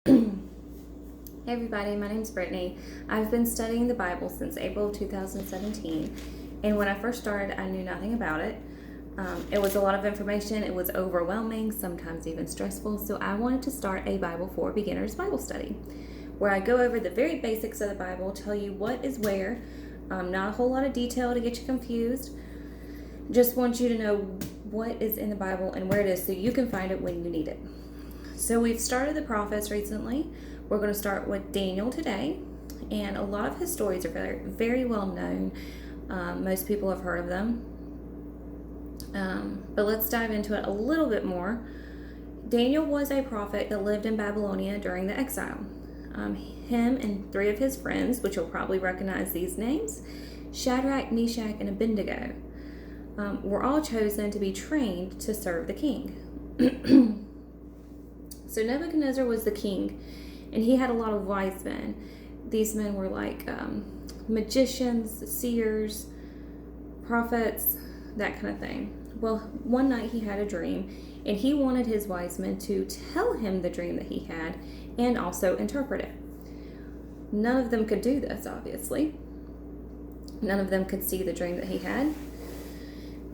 Hey everybody, my name's Brittany. I've been studying the Bible since April of 2017, and when I first started, I knew nothing about it. It was a lot of information, it was overwhelming, sometimes even stressful, so I wanted to start a Bible for Beginners Bible study, where I go over the very basics of the Bible, tell you what is where, not a whole lot of detail to get you confused, just want you to know what is in the Bible and where it is so you can find it when you need it. So we've started the prophets recently. We're going to start with Daniel today, and a lot of his stories are very, very well known. Most people have heard of them. But let's dive into it a little bit more. Daniel was a prophet that lived in Babylonia during the exile. Him and three of his friends, which you'll probably recognize these names, Shadrach, Meshach, and Abednego, were all chosen to be trained to serve the king. So Nebuchadnezzar was the king, and he had a lot of wise men. These men were like magicians, seers, prophets, that kind of thing. Well, one night he had a dream, and he wanted his wise men to tell him the dream that he had and also interpret it. None of them could do this, obviously. None of them could see the dream that he had.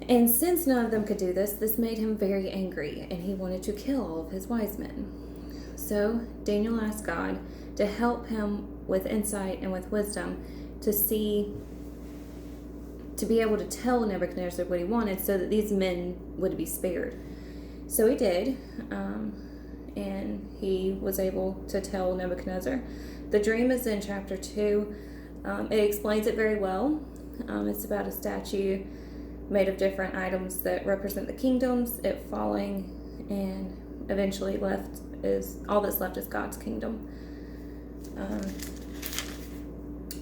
And since none of them could do this, this made him very angry, and he wanted to kill all of his wise men. So Daniel asked God to help him with insight and with wisdom to be able to tell Nebuchadnezzar what he wanted so that these men would be spared. So he did, and he was able to tell Nebuchadnezzar. The dream is in chapter 2. It explains it very well. It's about a statue made of different items that represent the kingdoms, it falling, and eventually all that's left is God's kingdom.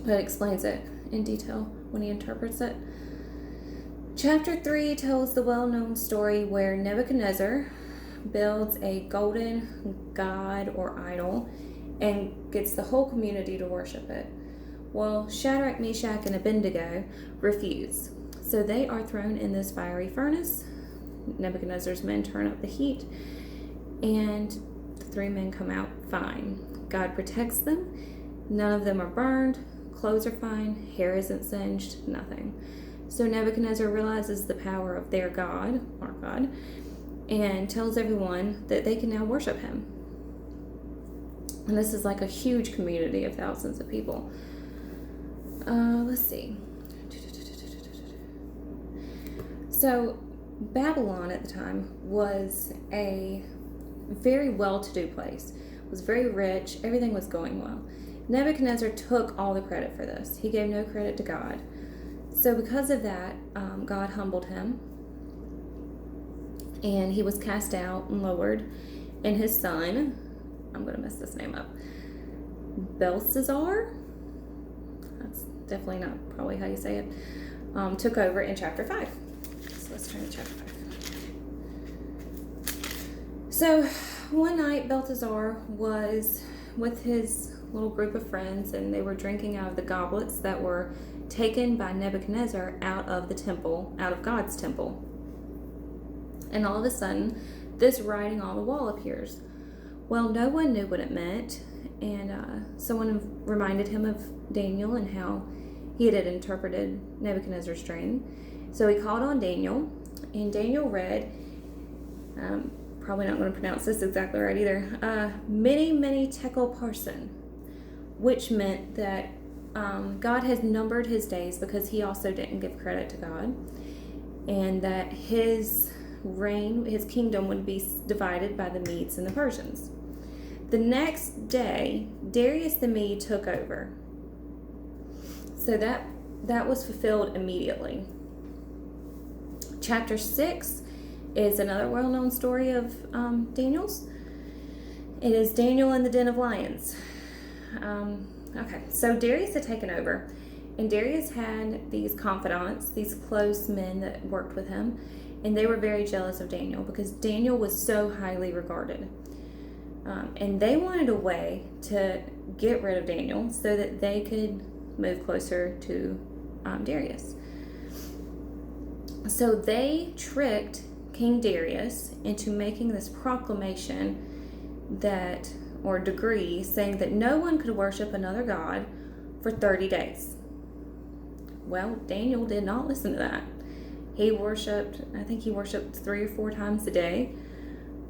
That explains it in detail when he interprets it. Chapter 3 tells the well-known story where Nebuchadnezzar builds a golden god or idol and gets the whole community to worship it. Well, Shadrach, Meshach, and Abednego refuse. So they are thrown in this fiery furnace. Nebuchadnezzar's men turn up the heat, and the three men come out fine. God protects them. None of them are burned. Clothes are fine. Hair isn't singed. Nothing. So Nebuchadnezzar realizes the power of their God, our God, and tells everyone that they can now worship him. And this is like a huge community of thousands of people. Let's see. So Babylon at the time was a very well-to-do place. It was very rich. Everything was going well. Nebuchadnezzar took all the credit for this. He gave no credit to God. So because of that, God humbled him, and he was cast out and lowered. And his son, I'm going to mess this name up, Belshazzar, that's definitely not probably how you say it, took over in chapter 5. So let's turn to chapter 5. So one night Belshazzar was with his little group of friends, and they were drinking out of the goblets that were taken by Nebuchadnezzar out of the temple, out of God's temple. And all of a sudden, this writing on the wall appears. Well, no one knew what it meant, and someone reminded him of Daniel and how he had interpreted Nebuchadnezzar's dream. So he called on Daniel, and Daniel read, probably not going to pronounce this exactly right either, many tekel parsin, which meant that God has numbered his days because he also didn't give credit to God, and that his reign, his kingdom would be divided by the Medes and the Persians. The next day, Darius the Mede took over. So that was fulfilled immediately. Chapter 6 is another well-known story of Daniel's. It is Daniel in the den of lions. Okay, so Darius had taken over, and Darius had these confidants, these close men that worked with him, and they were very jealous of Daniel because Daniel was so highly regarded. And they wanted a way to get rid of Daniel so that they could move closer to Darius. So they tricked King Darius into making this proclamation that or decree saying that no one could worship another god for 30 days. Well, Daniel did not listen to that. He worshipped, I think he worshipped 3 or 4 times a day,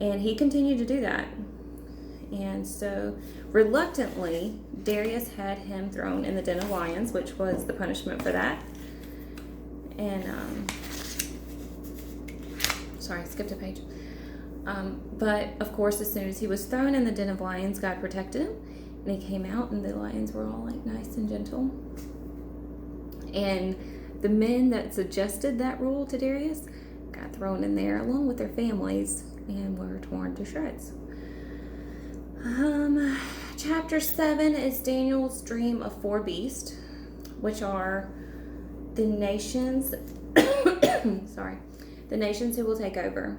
and he continued to do that. And so, reluctantly, Darius had him thrown in the den of lions, which was the punishment for that. And, sorry, I skipped a page. But, of course, as soon as he was thrown in the den of lions, God protected him. And he came out, and the lions were all, like, nice and gentle. And the men that suggested that rule to Darius got thrown in there along with their families and were torn to shreds. Chapter 7 is Daniel's dream of 4 beasts, which are the nations, the nations who will take over.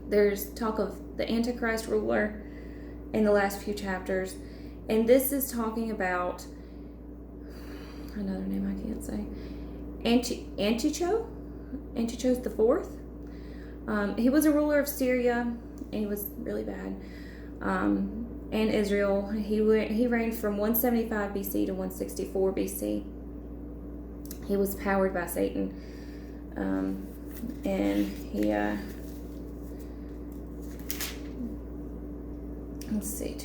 There's talk of the Antichrist ruler in the last few chapters, and this is talking about another name I can't say, Antiochus the Fourth. He was a ruler of Syria, and he was really bad. And Israel. He reigned from 175 BC to 164 BC. He was powered by Satan, and he let's see.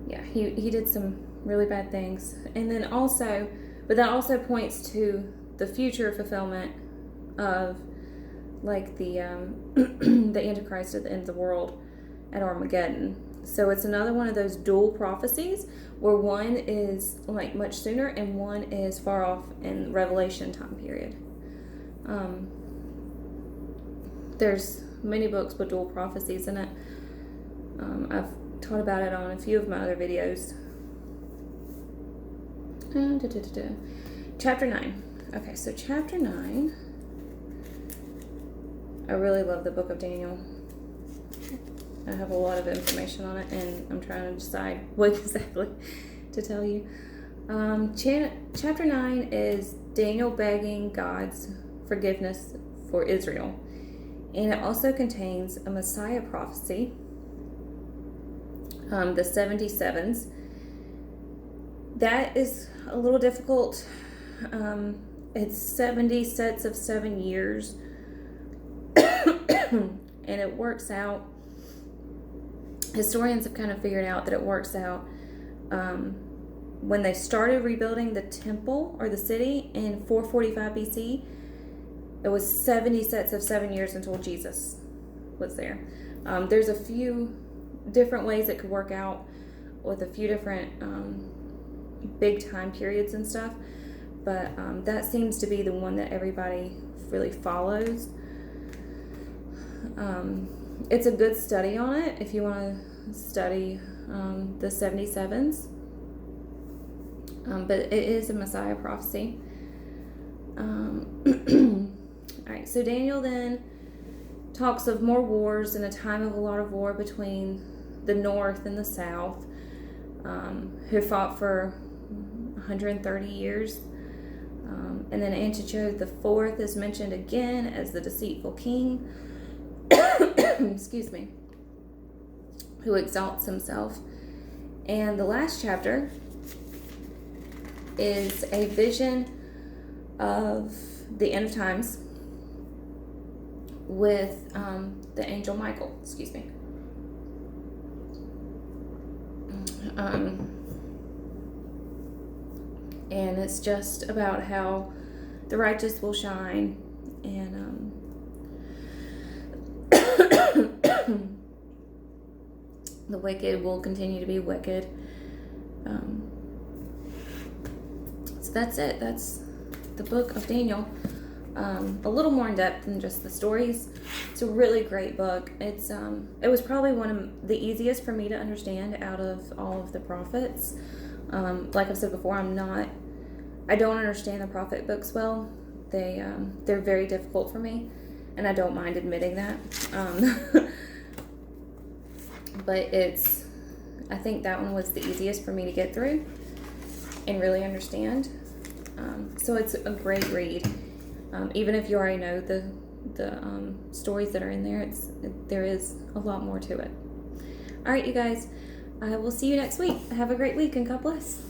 Yeah, he did some really bad things, and then also, but that also points to the future fulfillment of, like, the the Antichrist at the end of the world at Armageddon. So it's another one of those dual prophecies where one is like much sooner and one is far off in Revelation time period. There's many books with dual prophecies in it. I've taught about it on a few of my other videos. Chapter 9. Okay, so chapter 9. I really love the book of Daniel. I have a lot of information on it, and I'm trying to decide what exactly to tell you. Chapter 9 is Daniel begging God's forgiveness for Israel. And it also contains a Messiah prophecy, the 77s. That is a little difficult. It's 70 sets of 7 years. And it works out. Historians have kind of figured out that it works out when they started rebuilding the temple or the city in 445 BC. It was 70 sets of 7 years until Jesus was there. There's a few different ways it could work out with a few different big time periods and stuff, but that seems to be the one that everybody really follows. It's a good study on it if you want to study the 77s, but it is a Messiah prophecy. Alright, so Daniel then talks of more wars and a time of a lot of war between the north and the south, who fought for 130 years. And then Antiochus the Fourth is mentioned again as the deceitful king, excuse me, who exalts himself. And the last chapter is a vision of the end of times with the angel Michael, excuse me. And it's just about how the righteous will shine, and the wicked will continue to be wicked. So that's it. That's the book of Daniel. A little more in depth than just the stories. It's a really great book. It was probably one of the easiest for me to understand out of all of the prophets. Like I've said before, I don't understand the prophet books well. They're very difficult for me, and I don't mind admitting that. But I think that one was the easiest for me to get through and really understand. So it's a great read. Even if you already know the stories that are in there, there is a lot more to it. All right, you guys. I will see you next week. Have a great week and God bless.